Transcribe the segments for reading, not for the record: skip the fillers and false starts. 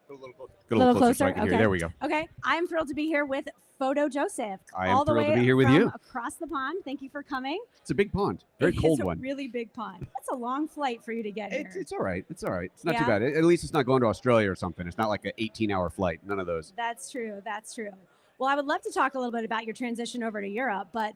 Go A little closer. So I can hear. Okay. There we go. Okay. I'm thrilled to be here with Photo Joseph. I am all the thrilled way to be here with from you. across the pond. Thank you for coming. It's a big pond. Very cold one. It's a really big pond. That's a long flight for you to get here. It's all right. It's all right. It's not too Yeah? bad. At least it's not going to Australia or something. It's not like an 18-hour flight. None of those. That's true. That's true. Well, I would love to talk a little bit about your transition over to Europe, but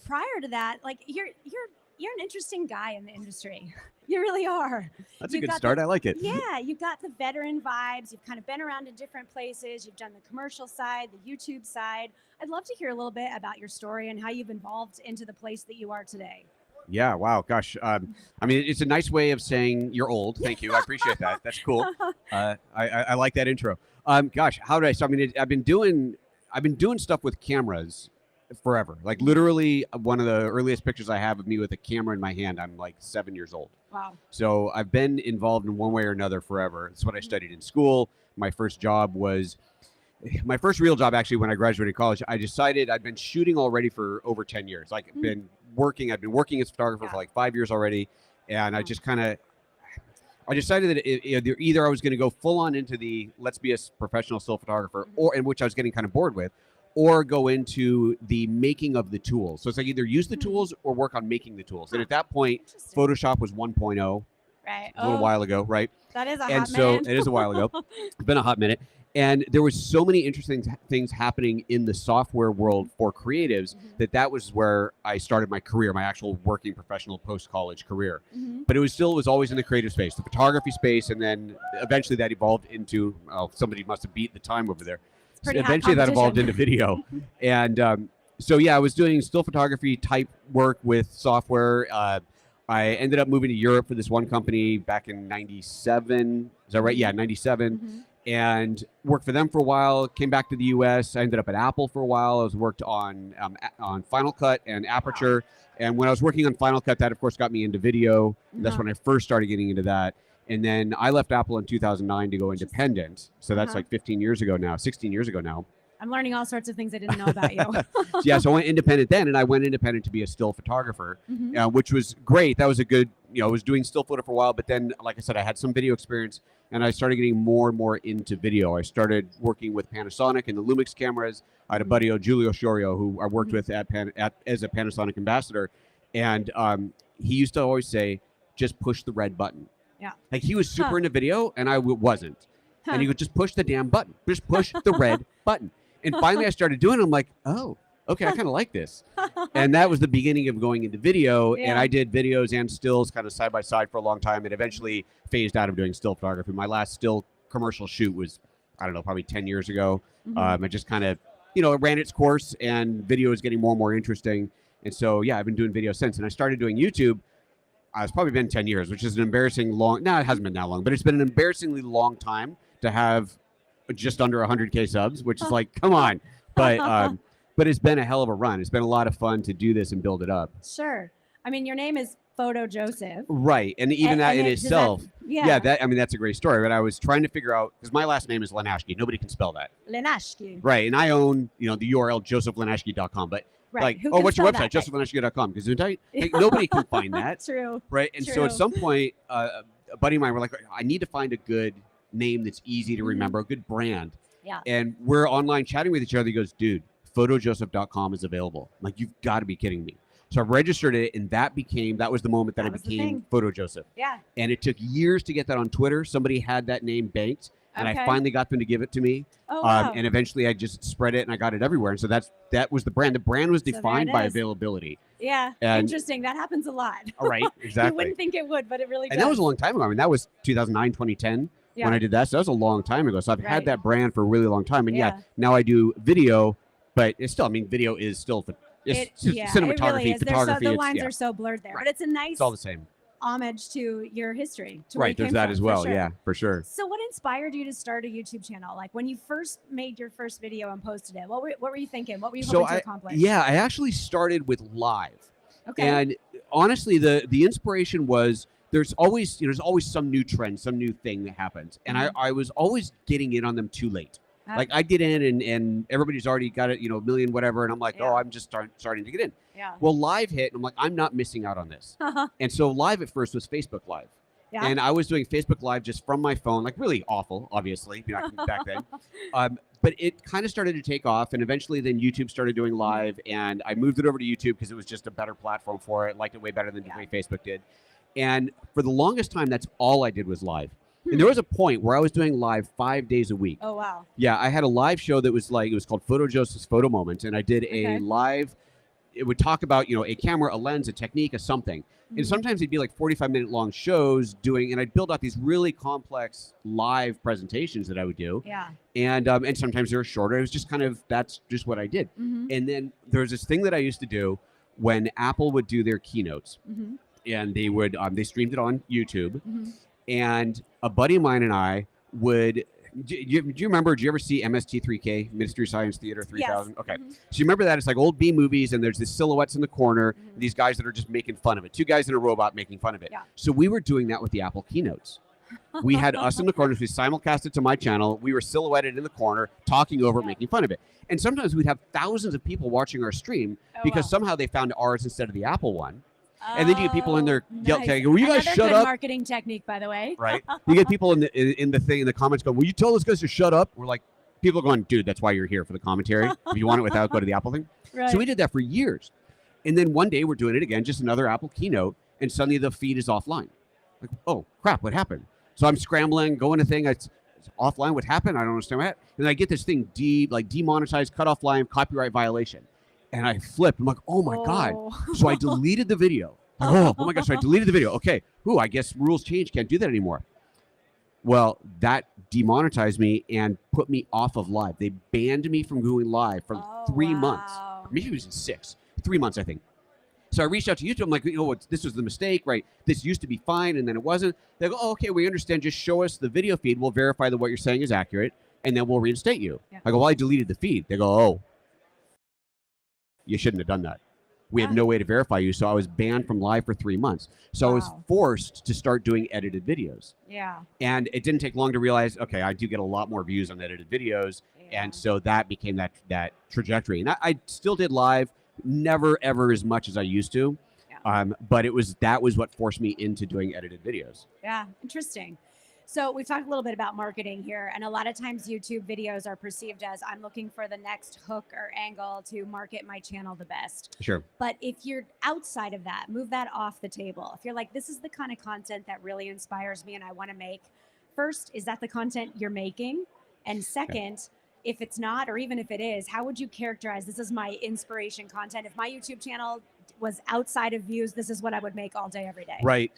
prior to that, like you're an interesting guy in the industry. You really are. That's a good start. I like it. Yeah, you've got the veteran vibes. You've kind of been around in different places. You've done the commercial side, the YouTube side. I'd love to hear a little bit about your story and how you've evolved into the place that you are today. Yeah. Wow. Gosh. I mean, it's a nice way of saying you're old. Thank you. I appreciate that. That's cool. I like that intro. Gosh, how did I start? I mean, I've been doing stuff with cameras forever. Like literally one of the earliest pictures I have of me with a camera in my hand, I'm like 7 years old. Wow. So I've been involved in one way or another forever. It's what I studied in school. My first real job actually when I graduated college. I decided I'd been shooting already for over 10 years. Like I've been working as a photographer for like 5 years already. And I decided that either I was going to go full on into the let's be a professional still photographer, or in which I was getting kind of bored with, or go into the making of the tools. So it's like either use the tools or work on making the tools. And at that point, Photoshop was 1.0. Right. A little while ago, right? That is a hot minute. And so it is a while ago. It's been a hot minute. And there was so many interesting things happening in the software world for creatives that was where I started my career, my actual working professional post-college career. But it was always in the creative space, the photography space, and then eventually that evolved into, somebody must have beat the time over there. So eventually that evolved into video. And so, yeah, I was doing still photography type work with software. I ended up moving to Europe for this one company back in 97. Is that right? Yeah, 97. And worked for them for a while, came back to the US. I ended up at Apple for a while. I worked on Final Cut and Aperture. And when I was working on Final Cut, that of course got me into video. That's when I first started getting into that. And then I left Apple in 2009 to go independent. So that's like 16 years ago now. I'm learning all sorts of things I didn't know about you. Yeah, so I went independent then, and I went independent to be a still photographer, which was great. That was a good, I was doing still photo for a while, but then, like I said, I had some video experience, and I started getting more and more into video. I started working with Panasonic and the Lumix cameras. I had a buddy, Giulio Sciorio, who I worked with as a Panasonic ambassador, and he used to always say, just push the red button. Yeah. Like he was super into video, and I wasn't. And he would just push the damn button. Just push the red button. And finally I started doing it. I'm like, oh, okay, I kind of like this. And that was the beginning of going into video. And I did videos and stills kind of side by side for a long time, and eventually phased out of doing still photography. My last still commercial shoot was, I don't know, probably 10 years ago. I just kind of, it ran its course, and video is getting more and more interesting. And so, yeah, I've been doing video since. And I started doing YouTube. It's probably been 10 years, which is an embarrassing long, no, it hasn't been that long, but it's been an embarrassingly long time to have just under 100K subs, which is like, come on. But it's been a hell of a run. It's been a lot of fun to do this and build it up. Sure. I mean, your name is Photo Joseph. Right. And even that in itself, that's a great story. But I was trying to figure out, because my last name is Lenashke. Nobody can spell that. Lenashke. Right. And I own, the URL josephlenashke.com. But like, what's your website? Josephenashke.com. Gesundheit? Like, nobody can find that. True. Right. And so at some point, a buddy of mine were like, I need to find a good name that's easy to remember, a good brand. Yeah. And we're online chatting with each other. He goes, dude, photojoseph.com is available. I'm like, you've got to be kidding me. So I registered it, and that was the moment that I became Photo Joseph. Yeah. And it took years to get that on Twitter. Somebody had that name banked, and I finally got them to give it to me. Oh, wow. And eventually I just spread it, and I got it everywhere. And so that was the brand. The brand was defined by availability. Yeah. And interesting. That happens a lot. All right. Exactly. You wouldn't think it would, but it really does. And that was a long time ago. I mean, that was 2009, 2010. When I did that. So that was a long time ago. So I've had that brand for a really long time. And now I do video, but it's still, video is still cinematography, it really is. photography. The lines are so blurred there, but it's a nice it's all the same homage to your history. There's that as well. Yeah, for sure. So what inspired you to start a YouTube channel? Like when you first made your first video and posted it, what were you thinking? What were you hoping to accomplish? I actually started with live. Okay. And honestly, the inspiration was, there's always some new trend, some new thing that happens. And I was always getting in on them too late. Like I get in and everybody's already got it, a million, whatever. And I'm like, I'm just starting to get in. Yeah. Well, live hit, and I'm like, I'm not missing out on this. And so live at first was Facebook Live. Yeah. And I was doing Facebook Live just from my phone, like really awful, obviously, back then. But it kind of started to take off, and eventually then YouTube started doing live, and I moved it over to YouTube because it was just a better platform for it. Liked it way better than the way Facebook did. And for the longest time, that's all I did was live. And there was a point where I was doing live 5 days a week. Oh, wow. Yeah, I had a live show that was like, it was called Photo Joseph's Photo Moment, and I did a live. It would talk about, a camera, a lens, a technique, a something. And sometimes it'd be like 45-minute long shows and I'd build out these really complex live presentations that I would do. Yeah. And sometimes they were shorter. It was just that's just what I did. And then there was this thing that I used to do when Apple would do their keynotes, and they would they streamed it on YouTube, and a buddy of mine and I would. Do you remember? Do you ever see MST3K, Ministry of Science Theater 3000? Yes. Okay. So you remember that? It's like old B movies, and there's these silhouettes in the corner, these guys that are just making fun of it. Two guys in a robot making fun of it. Yeah. So we were doing that with the Apple keynotes. We had us in the corners. We simulcast it to my channel. We were silhouetted in the corner, talking over it, making fun of it. And sometimes we'd have thousands of people watching our stream because somehow they found ours instead of the Apple one. And then you get people in there yelling, "Will you guys shut good up?" Marketing technique, by the way. Right? You get people in the comments going, "Will you tell those guys to shut up?" We're like, people are going, "Dude, that's why you're here for the commentary. If you want it without, go to the Apple thing." Right. So we did that for years, and then one day we're doing it again, just another Apple keynote, and suddenly the feed is offline. Like, oh crap, what happened? So I'm scrambling, going to thing. It's offline. What happened? I don't understand what happened. And I get this thing demonetized, cut offline, copyright violation, and I flip. I'm like, oh my god! So I deleted the video. Oh my gosh, so I deleted the video. Okay, I guess rules change. Can't do that anymore. Well, that demonetized me and put me off of live. They banned me from going live for 3 months. Maybe it was in 6. 3 months, I think. So I reached out to YouTube. I'm like, this was the mistake, right? This used to be fine, and then it wasn't. They go, okay, we understand. Just show us the video feed. We'll verify that what you're saying is accurate, and then we'll reinstate you. Yeah. I go, well, I deleted the feed. They go, you shouldn't have done that. We had no way to verify you, so I was banned from live for 3 months. So I was forced to start doing edited videos. Yeah. And it didn't take long to realize, okay, I do get a lot more views on edited videos. Yeah. And so that became that trajectory. And I still did live, never, ever as much as I used to. Yeah. But that was what forced me into doing edited videos. Yeah, interesting. So we've talked a little bit about marketing here, and a lot of times YouTube videos are perceived as I'm looking for the next hook or angle to market my channel the best. Sure. But if you're outside of that, move that off the table. If you're like, this is the kind of content that really inspires me and I want to make, first, is that the content you're making? And second, if it's not, or even if it is, how would you characterize this is my inspiration content? If my YouTube channel was outside of views, this is what I would make all day, every day. Right.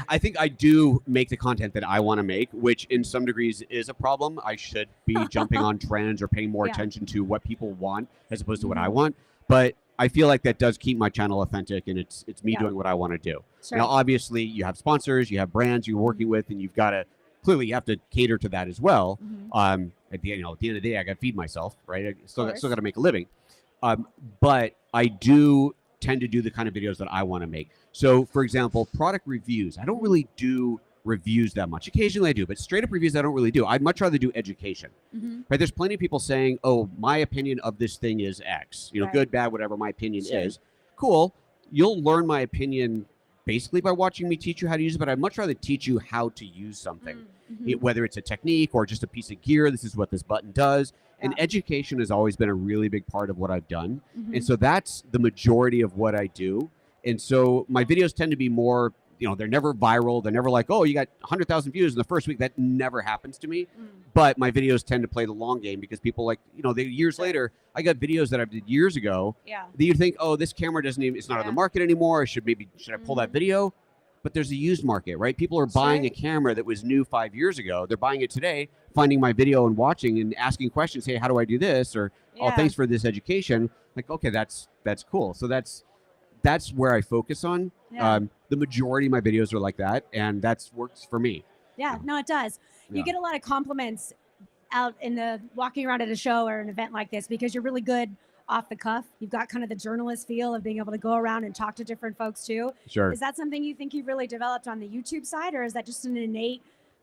I think I do make the content that I want to make, which in some degrees is a problem. I should be jumping on trends or paying more attention to what people want as opposed to what I want. But I feel like that does keep my channel authentic, and it's me doing what I want to do. Sure. Now, obviously, you have sponsors, you have brands you're working with, and you've got to clearly you have to cater to that as well. At the end of the day, I got to feed myself, right? I still got to make a living. But I do tend to do the kind of videos that I want to make. So, for example, product reviews. I don't really do reviews that much. Occasionally I do, but straight up reviews I don't really do. I'd much rather do education. Right? There's plenty of people saying, "Oh, my opinion of this thing is X. Good, bad, whatever my opinion is." Cool. You'll learn my opinion basically by watching me teach you how to use it, but I'd much rather teach you how to use something. Whether it's a technique or just a piece of gear, this is what this button does. And education has always been a really big part of what I've done. And so that's the majority of what I do. And so my videos tend to be more, they're never viral. They're never like, oh, you got 100,000 views in the first week. That never happens to me. But my videos tend to play the long game because people years later, I got videos that I did years ago that you think, oh, this camera it's not on the market anymore. Should I pull that video? But there's a used market, right? People are buying a camera that was new 5 years ago. They're buying it today, finding my video and watching and asking questions. Hey, how do I do this? Or, oh, thanks for this education. Like, okay, that's cool. So that's where I focus on. The majority of my videos are like that, and that works for me. Yeah, no, it does. You get a lot of compliments out in the walking around at a show or an event like this because you're really good off the cuff. You've got kind of the journalist feel of being able to go around and talk to different folks too. Sure. Is that something you think you've really developed on the YouTube side, or is that just an innate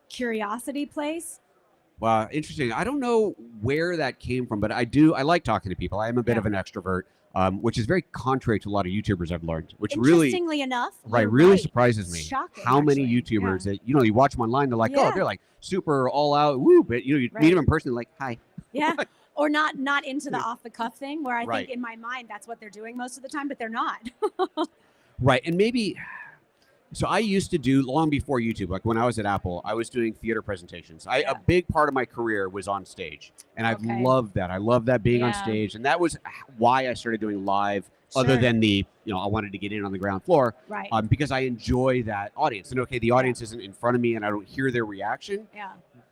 curiosity place? Wow, interesting. I don't know where that came from, but I like talking to people. I am a bit of an extrovert. which is very contrary to a lot of YouTubers I've learned, which really, Interestingly enough, right, you're really right. surprises me. Shocking, How many actually. YouTubers Yeah. that, you know, you watch them online, they're like, Yeah. oh, they're like super all out, woo, but you know, you meet them in person, like, hi. Yeah. Or not into the off the cuff thing where I Right. think in my mind that's what they're doing most of the time, but they're not. Right. And maybe, so I used to do, long before YouTube, like when I was at Apple, I was doing theater presentations. A big part of my career was on stage, and I've loved that. I love that, being on stage, and that was why I started doing live. Other than the, you know, I wanted to get in on the ground floor, Right. Because I enjoy that audience. And okay, the audience isn't in front of me, and I don't hear their reaction,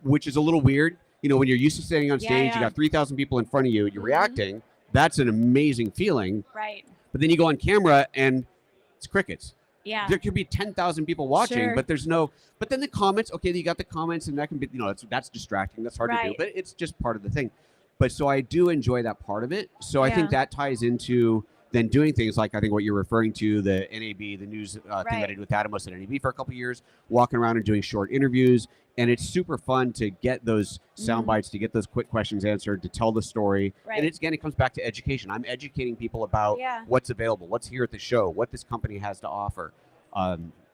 which is a little weird. You know, when you're used to standing on stage, you got 3,000 people in front of you, you're reacting. That's an amazing feeling. Right. But then you go on camera, and it's crickets. Yeah. There could be 10,000 people watching, but there's no. But then the comments, okay, you got the comments, and that can be, you know, that's distracting. That's hard to do, but it's just part of the thing. But so I do enjoy that part of it. So I think that ties into then doing things like, I think what you're referring to, the NAB, the news thing that I did with Atomos at NAB for a couple of years, walking around and doing short interviews. And it's super fun to get those sound bites, to get those quick questions answered, to tell the story. And it's, again, it comes back to education. I'm educating people about what's available, what's here at the show, what this company has to offer.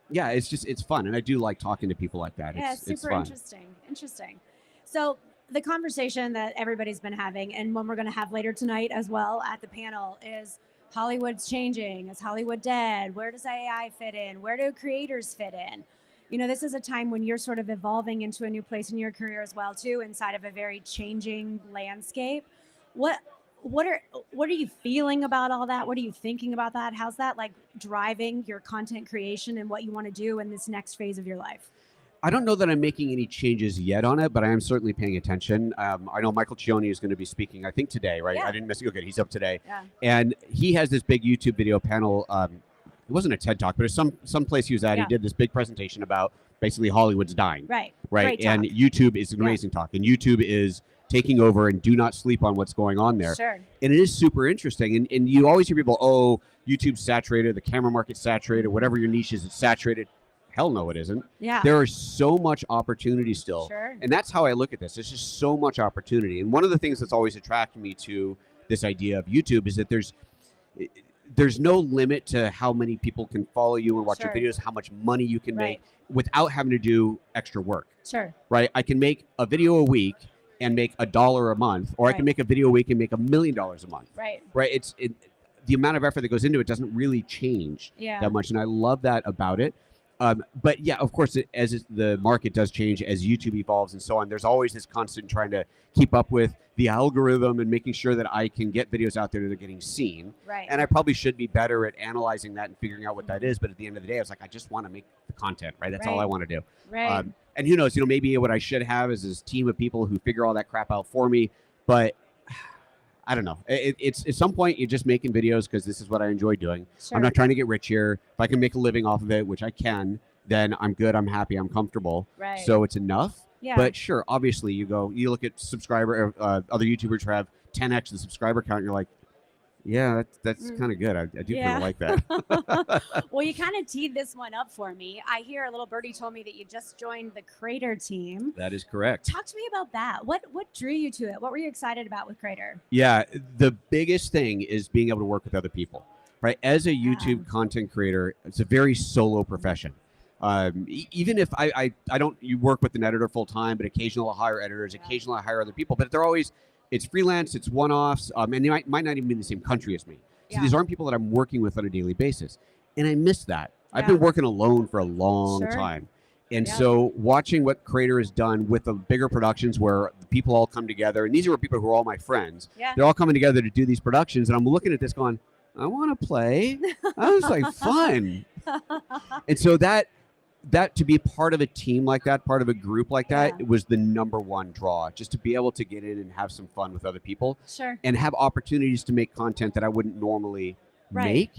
Yeah, it's just, it's fun. And I do like talking to people like that. Yeah, it's super fun. interesting. So the conversation that everybody's been having, and one we're going to have later tonight as well at the panel, is Hollywood's changing. Is Hollywood dead? Where does AI fit in? Where do creators fit in? You know, this is a time when you're sort of evolving into a new place in your career as well, too, inside of a very changing landscape. What are you feeling about all that? What are you thinking about that? How's that like driving your content creation and what you want to do in this next phase of your life? I don't know that I'm making any changes yet on it, but I am certainly paying attention. I know Michael Cioni is going to be speaking, I think today, right? I didn't miss it. Okay, he's up today. And he has this big YouTube video panel. It wasn't a TED Talk, but it's some place he was at. He did this big presentation about basically Hollywood's dying. Right. And YouTube is an amazing talk. And YouTube is taking over, and do not sleep on what's going on there. Sure. And it is super interesting. And you always hear people, oh, YouTube's saturated, the camera market's saturated, whatever your niche is, it's saturated. Hell no, it isn't. Yeah. There is so much opportunity still. Sure. And that's how I look at this. There's just so much opportunity. And one of the things that's always attracted me to this idea of YouTube is that there's no limit to how many people can follow you and watch your videos, how much money you can make without having to do extra work. Sure. Right? I can make a video a week and make $1 a month, or I can make a video a week and make $1 million a month. Right. Right? The amount of effort that goes into it doesn't really change that much. And I love that about it. But yeah, of course, as the market does change, as YouTube evolves and so on, there's always this constant trying to keep up with the algorithm and making sure that I can get videos out there that are getting seen. Right. And I probably should be better at analyzing that and figuring out what that is. But at the end of the day, I was like, I just want to make the content, right? That's all I want to do. Right. And who knows, maybe what I should have is this team of people who figure all that crap out for me. But I don't know. It's at some point you're just making videos because this is what I enjoy doing. Sure. I'm not trying to get rich here. If I can make a living off of it, which I can, then I'm good. I'm happy. I'm comfortable. Right. So it's enough. Yeah. But sure, obviously you look at other YouTubers who have 10x the subscriber count. And you're like, yeah, that's kind of good. I do kind of like that. Well, you kind of teed this one up for me. I hear a little birdie told me that you just joined the Creator team. That is correct. Talk to me about that. What drew you to it? What were you excited about with Creator? Yeah, the biggest thing is being able to work with other people, right? As a YouTube content creator, it's a very solo profession. Even if I don't, you work with an editor full time, but occasionally I'll hire editors, occasionally I hire other people, but they're always, it's freelance, it's one-offs, and they might not even be in the same country as me. So these aren't people that I'm working with on a daily basis. And I miss that. I've been working alone for a long time. And so watching what Creator has done with the bigger productions where the people all come together, and these are people who are all my friends. They're all coming together to do these productions. And I'm looking at this going, I want to play. That was like fun. And so that to be part of a team like that, part of a group like that, it was the number one draw, just to be able to get in and have some fun with other people. Sure. And have opportunities to make content that I wouldn't normally make.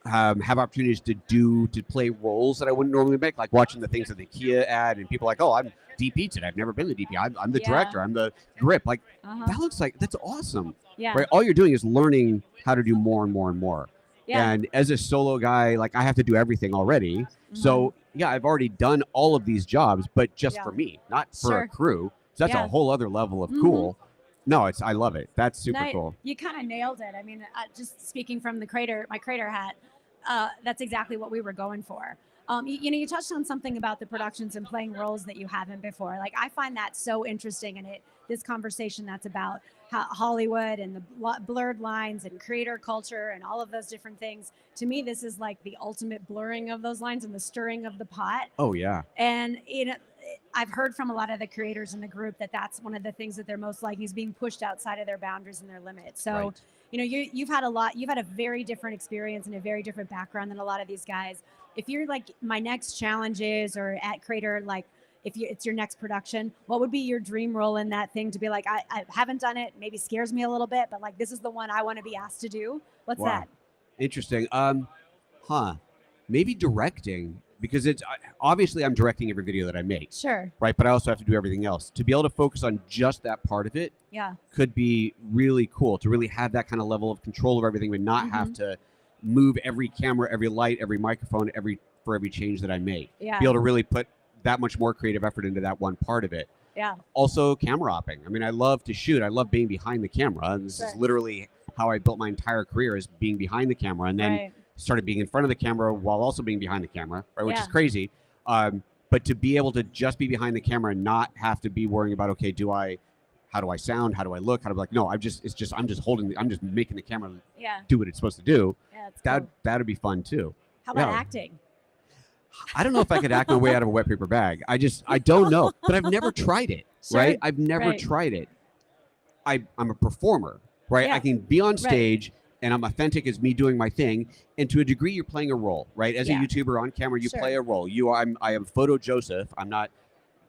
Have opportunities to play roles that I wouldn't normally make, like watching the things that the Kia ad, and people are like, oh, I'm DP today. I've never been the DP. I'm the director. I'm the grip. Like, that looks like, that's awesome. Yeah. Right? All you're doing is learning how to do more and more and more. Yeah. And as a solo guy, like, I have to do everything already. So yeah, I've already done all of these jobs, but just for me, not for a crew. So that's a whole other level of cool. No, I love it. That's super No, cool. you kind of nailed it. I mean, just speaking from my creator hat, that's exactly what we were going for. You touched on something about the productions and playing roles that you haven't before. Like, I find that so interesting, and this conversation that's about Hollywood and the blurred lines and creator culture and all of those different things. To me, this is like the ultimate blurring of those lines and the stirring of the pot. Oh yeah. And I've heard from a lot of the creators in the group that that's one of the things that they're most liking is being pushed outside of their boundaries and their limits. So, Right. You've had a very different experience and a very different background than a lot of these guys. If you're like, my next challenge is, or at creator, like it's your next production, what would be your dream role in that thing to be like, I haven't done it, maybe scares me a little bit, but like, this is the one I want to be asked to do. What's Wow. that? Interesting. Maybe directing, because it's obviously I'm directing every video that I make. Sure. Right, but I also have to do everything else. To be able to focus on just that part of it, Yeah. could be really cool. To really have that kind of level of control of everything, but not have to move every camera, every light, every microphone, for every change that I make. Yeah. Be able to really put that much more creative effort into that one part of it. Yeah. Also, camera hopping. I mean, I love to shoot. I love being behind the camera. And this is literally how I built my entire career, is being behind the camera, and then started being in front of the camera while also being behind the camera, right? Which is crazy. But to be able to just be behind the camera and not have to be worrying about, okay, how do I sound? How do I look? How do I, like, no, I'm just making the camera do what it's supposed to do. Yeah, That'd be fun too. How about acting? I don't know if I could act my way out of a wet paper bag. I don't know, but I've never tried it, right? I've never tried it. I'm a performer, right? Yeah. I can be on stage and I'm authentic as me doing my thing. And to a degree, you're playing a role, right? As a YouTuber on camera, you play a role. I am Photo Joseph. I'm not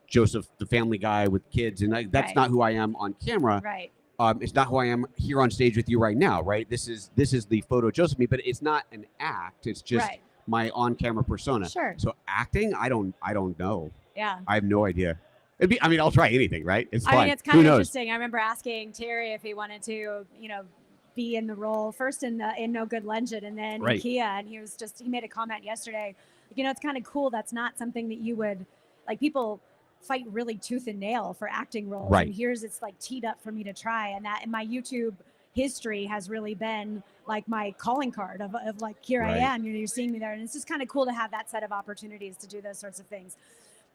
Joseph, the family guy with kids. And that's not who I am on camera. Right. It's not who I am here on stage with you right now, right? This is the Photo Joseph me, but it's not an act. It's just my on-camera persona. Sure. So acting, I don't know. Yeah. I have no idea. I'll try anything, right? It's fun. I mean, it's kind of interesting. I remember asking Terry if he wanted to, be in the role first in No Good Legend, and then in Kia, and he made a comment yesterday. It's kind of cool. That's not something that you would, like, people fight really tooth and nail for acting roles. Right. And it's like teed up for me to try. And my YouTube history has really been like my calling card of like, here I am, you're seeing me there. And it's just kind of cool to have that set of opportunities to do those sorts of things.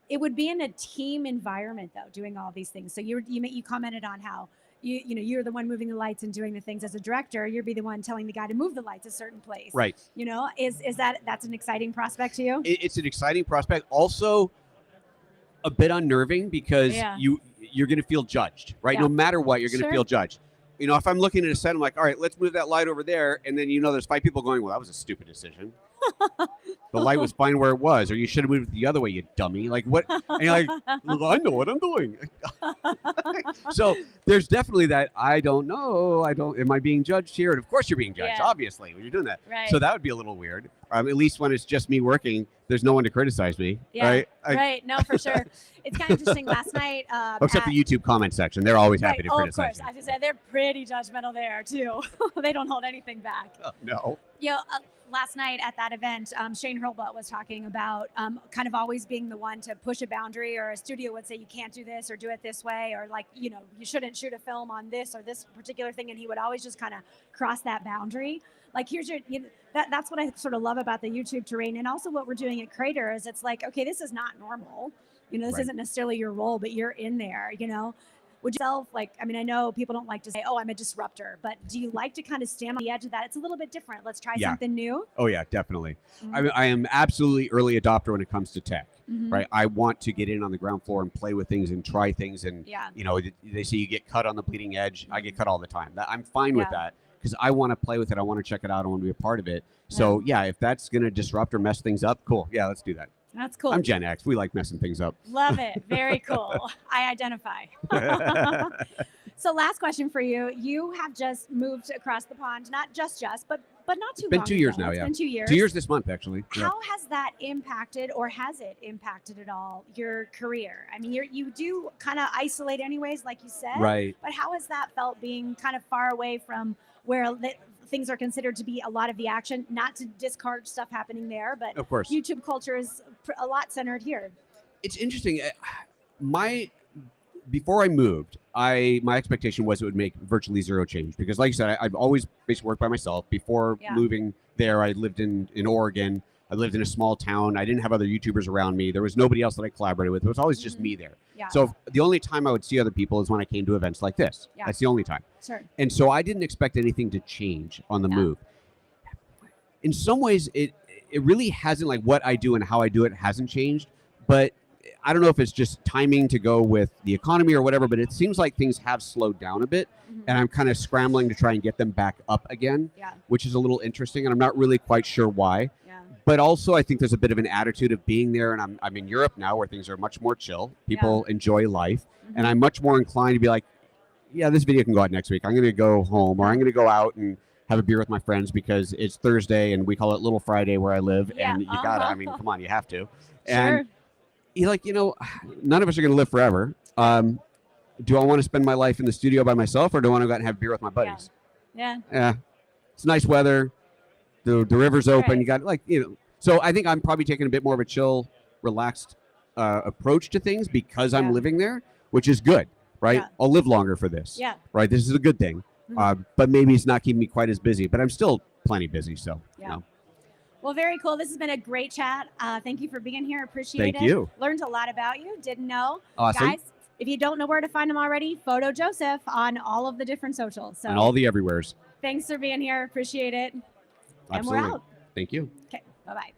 It would be in a team environment though, doing all these things. So you commented on how you're the one moving the lights and doing the things. As a director, you'd be the one telling the guy to move the lights a certain place. Right. Is that's an exciting prospect to you? It's an exciting prospect. Also a bit unnerving, because you're going to feel judged, right? No matter what, you're going to feel judged. If I'm looking at a set, I'm like, all right, let's move that light over there. And then, there's 5 people going, well, that was a stupid decision. The light was fine where it was, or you should have moved it the other way, you dummy. Like, what? And you're like, well, I know what I'm doing. So there's definitely that, I don't know. Am I being judged here? And of course you're being judged, obviously, when you're doing that. Right. So that would be a little weird. At least when it's just me working, there's no one to criticize me. Yeah. Right. No, for sure. It's kind of interesting. Last night, except the YouTube comment section, they're always happy to criticize. Of course. I just said they're pretty judgmental there too. They don't hold anything back. Oh, no. Last night at that event, Shane Hurlbut was talking about kind of always being the one to push a boundary, or a studio would say you can't do this or do it this way, or like, you shouldn't shoot a film on this or this particular thing, and he would always just kind of cross that boundary. Like, here's that's what I sort of love about the YouTube terrain, and also what we're doing at Crater is it's like, okay, this is not normal. This isn't necessarily your role, but you're in there. Would you I know people don't like to say, oh, I'm a disruptor, but do you like to kind of stand on the edge of that? It's a little bit different. Let's try something new. Oh yeah, definitely. I am absolutely early adopter when it comes to tech, right? I want to get in on the ground floor and play with things and try things. And, they say you get cut on the bleeding edge. I get cut all the time. I'm fine with that, because I want to play with it. I want to check it out. I want to be a part of it. So if that's going to disrupt or mess things up, cool. Yeah, let's do that. That's cool. I'm Gen X. We like messing things up. Love it. Very cool. I identify. So last question for you. You have just moved across the pond, not just, but not too long. It's been 2 years now, It's been 2 years. 2 years this month, actually. How has that impacted, or has it impacted at all, your career? I mean, you do kind of isolate anyways, like you said. Right. But how has that felt, being kind of far away from where things are considered to be a lot of the action? Not to discard stuff happening there, but of course, YouTube culture is a lot centered here. It's interesting. Before I moved, my expectation was it would make virtually zero change because, like you said, I've always basically worked by myself. Before moving there, I lived in Oregon. I lived in a small town. I didn't have other YouTubers around me. There was nobody else that I collaborated with. It was always just me there. Yeah. So the only time I would see other people is when I came to events like this. Yeah. That's the only time. Sure. And so I didn't expect anything to change on the move. In some ways, it really hasn't, like what I do and how I do it hasn't changed. But I don't know if it's just timing to go with the economy or whatever, but it seems like things have slowed down a bit. And I'm kind of scrambling to try and get them back up again, which is a little interesting. And I'm not really quite sure why. But also, I think there's a bit of an attitude of being there. And I'm in Europe now where things are much more chill. People enjoy life. And I'm much more inclined to be like, yeah, this video can go out next week. I'm going to go home, or I'm going to go out and have a beer with my friends because it's Thursday and we call it Little Friday where I live. And you got to, I mean, come on, you have to. And you're like, none of us are going to live forever. Do I want to spend my life in the studio by myself, or do I want to go out and have beer with my buddies? Yeah. It's nice weather. The river's open. You got so I think I'm probably taking a bit more of a chill, relaxed approach to things because I'm living there, which is good, right? I'll live longer for this. Right. This is a good thing. But maybe it's not keeping me quite as busy, but I'm still plenty busy. So, Well, very cool. This has been a great chat. Thank you for being here. Appreciate it. Thank you. Learned a lot about you. Didn't know. Awesome. Guys, if you don't know where to find him already, Photo Joseph on all of the different socials. So and all the everywheres. Thanks for being here. Appreciate it. Absolutely. And we're out. Thank you. Okay. Bye-bye.